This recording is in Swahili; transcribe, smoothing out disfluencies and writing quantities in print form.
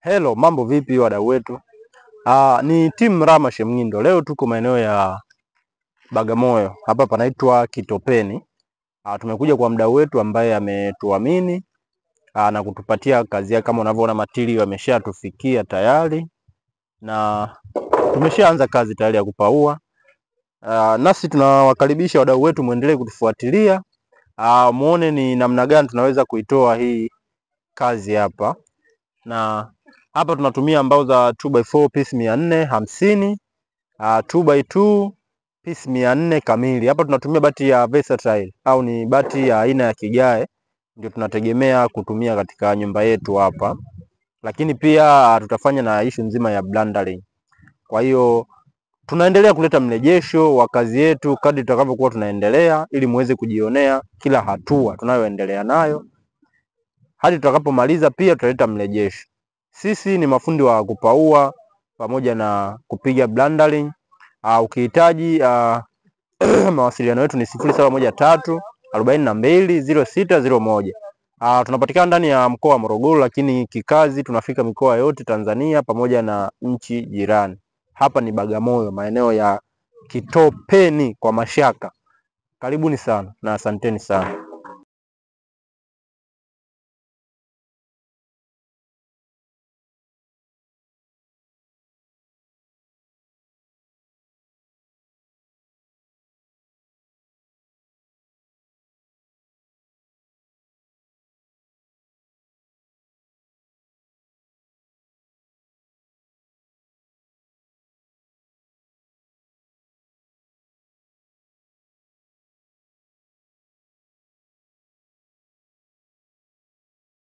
Hello, mambo vipi wadau wetu? Ni timu Rama Shemngindo. Leo tuko maeneo ya Bagamoyo. Hapa panaitwa Kitopeni. Tumekuja kwa mdau wetu ambaye ametuamini na kutupatia kazi yake. Kama unavyoona material yameshatufikia tayari na tumeshaanza kazi tayari ya kupaua. Nasi tunawakaribisha wadau wetu muendelee kutufuatilia. Muone ni namna gani tunaweza kuitoa hii kazi hapa. Na hapa tunatumia mbao za 2x4 piece 450, 2x2 piece 400 kamili. Hapa tunatumia bati ya versatile au ni bati ya aina ya kigae, ndio tunategemea kutumia katika nyumba yetu hapa. Lakini pia tutafanya na issue nzima ya blundering. Kwa hiyo tunaendelea kuleta mrejesho wa kazi yetu kadri tutakavyokuwa tunaendelea, ili muweze kujionea kila hatua tunayoendelea nayo. Hadi tutakapomaliza pia tutaleta mrejesho. Sisi ni mafundi wa kupaua pamoja na kupiga blundering. Ukihitaji mawasiliano yetu ni 0713 42 0601. Tunapatikana ndani ya mkoa wa Morogoro, lakini kikazi tunafika mikoa yote Tanzania pamoja na nchi jirani. Hapa ni Bagamoyo, maeneo ya Kitopeni kwa Mashaka. Karibuni sana na asanteni sana.